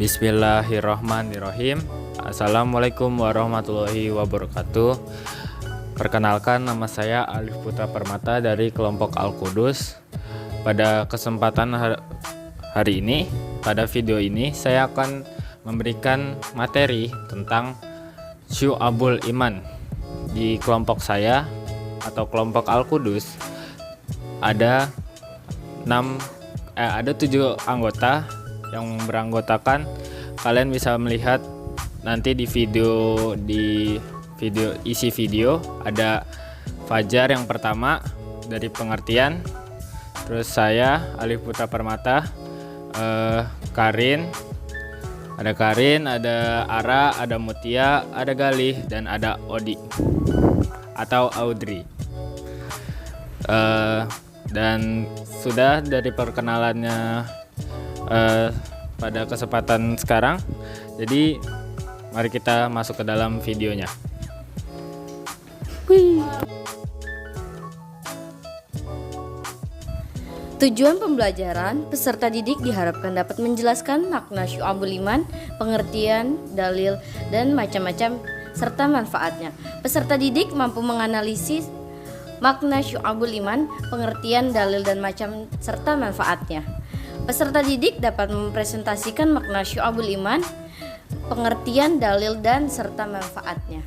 Bismillahirrahmanirrahim. Assalamualaikum warahmatullahi wabarakatuh. Perkenalkan, nama saya Alif Putra Permata dari kelompok Al-Qudus. Pada kesempatan hari ini, pada video ini saya akan memberikan materi tentang Syu'abul Iman. Di kelompok saya atau kelompok Al-Qudus ada 7 anggota yang beranggotakan. Kalian bisa melihat nanti di isi video ada Fajar yang pertama dari pengertian, terus saya Alif Putra Permata, Karin, ada Ara, ada Mutia, ada Galih, dan ada Odi atau Audrey. Dan sudah dari perkenalannya pada kesempatan sekarang, jadi mari kita masuk ke dalam videonya. Tujuan pembelajaran, peserta didik diharapkan dapat menjelaskan makna Syu'abul Iman, pengertian, dalil, dan macam-macam serta manfaatnya. Peserta didik mampu menganalisis makna Syu'abul Iman, pengertian, dalil, dan macam serta manfaatnya. Peserta didik dapat mempresentasikan makna Syu'abul Iman, pengertian, dalil, dan serta manfaatnya.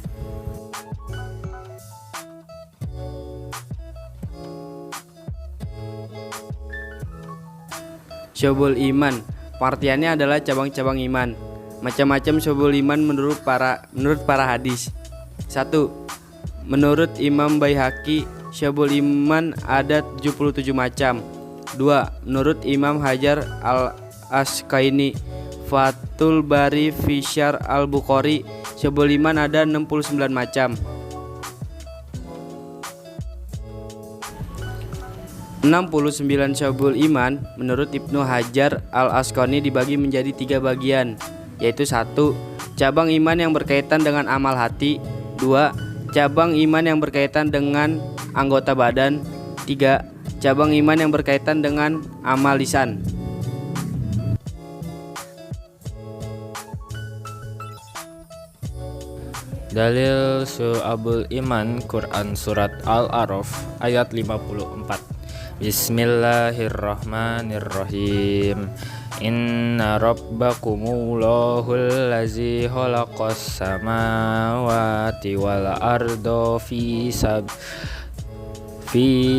Syu'abul Iman, pengertiannya adalah cabang-cabang iman. Macam-macam Syu'abul Iman menurut para hadis. 1. Menurut Imam Baihaqi, Syu'abul Iman ada 77 macam. 2. Menurut Imam Hajar al-Asqalani, Fathul Bari fi Syarh al-Bukhari, Syu'abul Iman ada 69 macam. 69 Syu'abul Iman menurut Ibnu Hajar al-Asqalani dibagi menjadi 3 bagian, yaitu 1. Cabang iman yang berkaitan dengan amal hati. 2. Cabang iman yang berkaitan dengan anggota badan. 3. Cabang iman yang berkaitan dengan amal lisan. Dalil Syu'abul Iman, Quran Surat Al-A'raf ayat 54. Bismillahirrahmanirrahim. Inna rabbakumullahul ladzi khalaqas samawati wal arda fi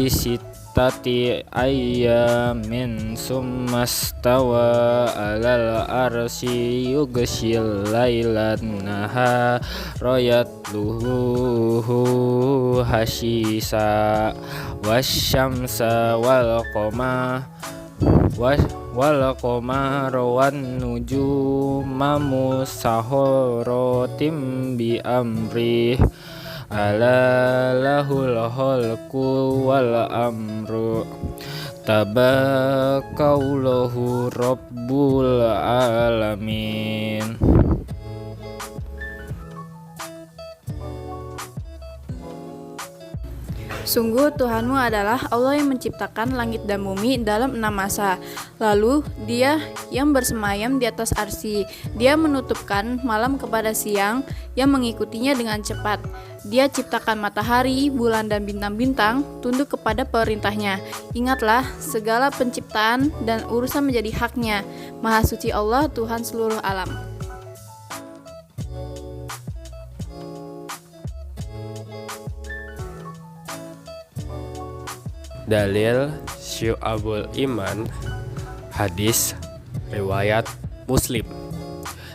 sittati ayyamin summastawa alal arsy yughshil lailan nahara yatluhu hasisa wasyamsa wal qamara wan nujuma musahharatim bi amrih ala lahul khalqu wal amru tabarakallahu rabbul alamin. Sungguh Tuhanmu adalah Allah yang menciptakan langit dan bumi dalam 6 masa. Lalu Dia yang bersemayam di atas arsy. Dia menutupkan malam kepada siang yang mengikutinya dengan cepat. Dia ciptakan matahari, bulan, dan bintang-bintang tunduk kepada perintahnya. Ingatlah, segala penciptaan dan urusan menjadi haknya. Maha suci Allah, Tuhan seluruh alam. Dalil Syu'abul Iman, hadis riwayat Muslim.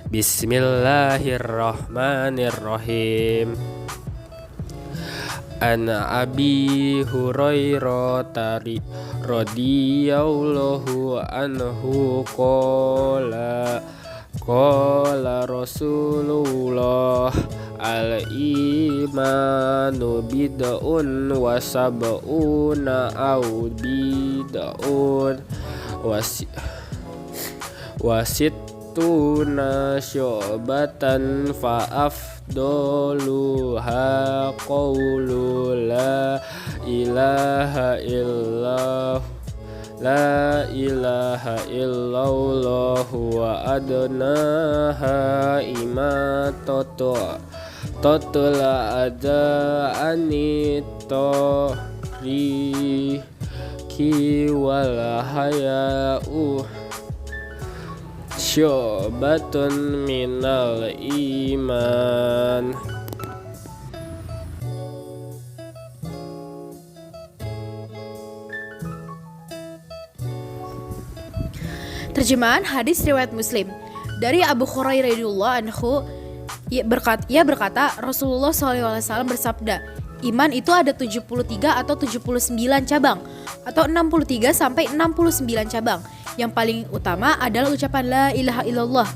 Bismillahirrahmanirrahim. An Abi Hurairah radhiyallahu anhu qala Rasulullah al-imanu bid'un wa sab'una aw bid'un wasittuna syu'batan fa afdaluha qawlu la ilaha illallah La ilaha illallah wa adnaha totul ada anito riki wal haya'u syu'batun minal iman. Terjemahan hadis riwayat Muslim dari Abu Hurairah radhiyallahu anhu, ia berkata Rasulullah SAW bersabda, iman itu ada 73 atau 79 cabang atau 63 sampai 69 cabang. Yang paling utama adalah ucapan la ilaha illallah.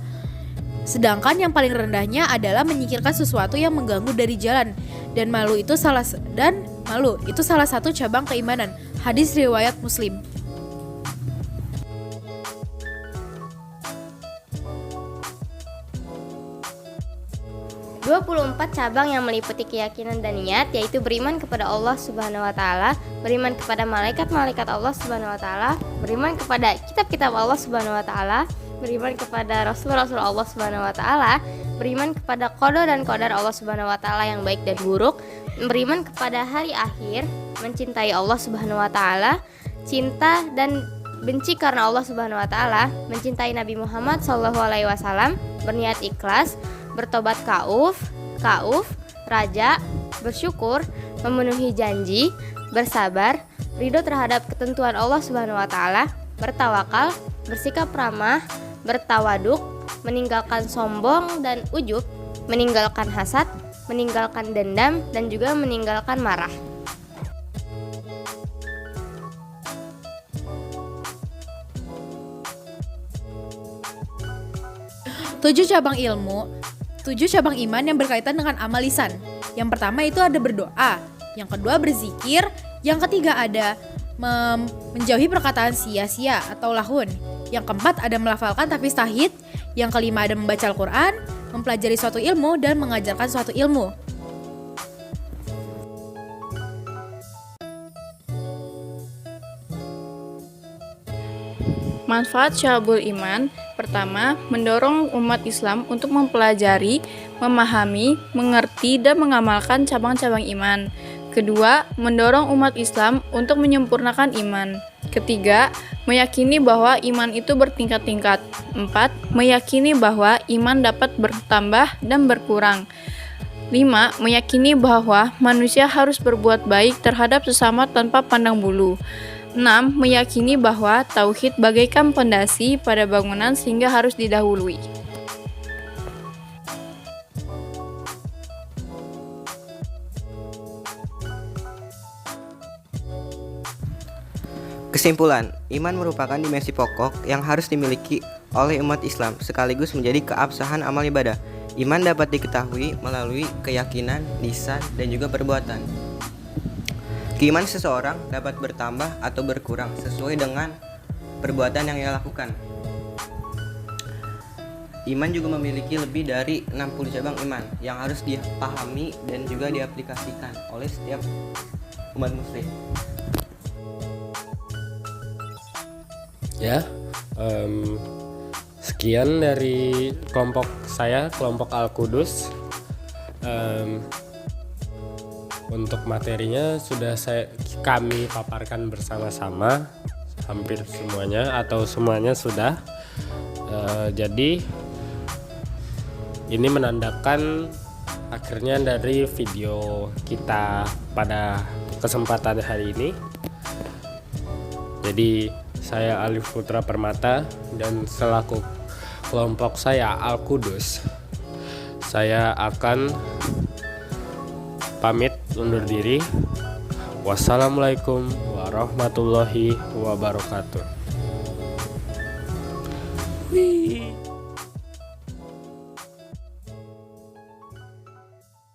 Sedangkan yang paling rendahnya adalah menyingkirkan sesuatu yang mengganggu dari jalan, dan malu itu salah satu cabang keimanan. Hadis riwayat Muslim. 24 cabang yang meliputi keyakinan dan niat, yaitu beriman kepada Allah Subhanahu wa taala, beriman kepada malaikat-malaikat Allah Subhanahu wa taala, beriman kepada kitab-kitab Allah Subhanahu wa taala, beriman kepada rasul-rasul Allah Subhanahu wa taala, beriman kepada qada dan qadar Allah Subhanahu wa taala yang baik dan buruk, beriman kepada hari akhir, mencintai Allah Subhanahu wa taala, cinta dan benci karena Allah Subhanahu wa taala, mencintai Nabi Muhammad sallallahu alaihi wasallam, berniat ikhlas, bertobat kauf, raja, bersyukur, memenuhi janji, bersabar, ridho terhadap ketentuan Allah Subhanahu wa taala, bertawakal, bersikap ramah, bertawaduk, meninggalkan sombong dan ujub, meninggalkan hasad, meninggalkan dendam, dan juga meninggalkan marah. Tujuh cabang iman yang berkaitan dengan amal lisan. Yang pertama itu ada berdoa, yang kedua berzikir, yang ketiga ada menjauhi perkataan sia-sia atau lahun, yang keempat ada melafalkan tahfiz tahid, yang kelima ada membaca Al-Quran, mempelajari suatu ilmu, dan mengajarkan suatu ilmu. Manfaat Syu'abul Iman. Pertama, mendorong umat Islam untuk mempelajari, memahami, mengerti, dan mengamalkan cabang-cabang iman. Kedua, mendorong umat Islam untuk menyempurnakan iman. Ketiga, meyakini bahwa iman itu bertingkat-tingkat. 4. Meyakini bahwa iman dapat bertambah dan berkurang. 5. Meyakini bahwa manusia harus berbuat baik terhadap sesama tanpa pandang bulu. 6. Meyakini bahwa tauhid bagaikan pondasi pada bangunan sehingga harus didahului. Kesimpulan, iman merupakan dimensi pokok yang harus dimiliki oleh umat Islam sekaligus menjadi keabsahan amal ibadah. Iman dapat diketahui melalui keyakinan, lisan, dan juga perbuatan. Keimanan seseorang dapat bertambah atau berkurang sesuai dengan perbuatan yang ia lakukan. Iman juga memiliki lebih dari 60 cabang iman yang harus dipahami dan juga diaplikasikan oleh setiap umat muslim. Ya, sekian dari kelompok saya, kelompok Al-Qudus. Untuk materinya sudah kami paparkan bersama-sama, hampir semuanya atau semuanya sudah. Jadi ini menandakan akhirnya dari video kita pada kesempatan hari ini. Jadi saya Alif Putra Permata dan selaku kelompok saya Al-Qudus, saya akan pamit undur diri. Wassalamualaikum warahmatullahi wabarakatuh. Wih.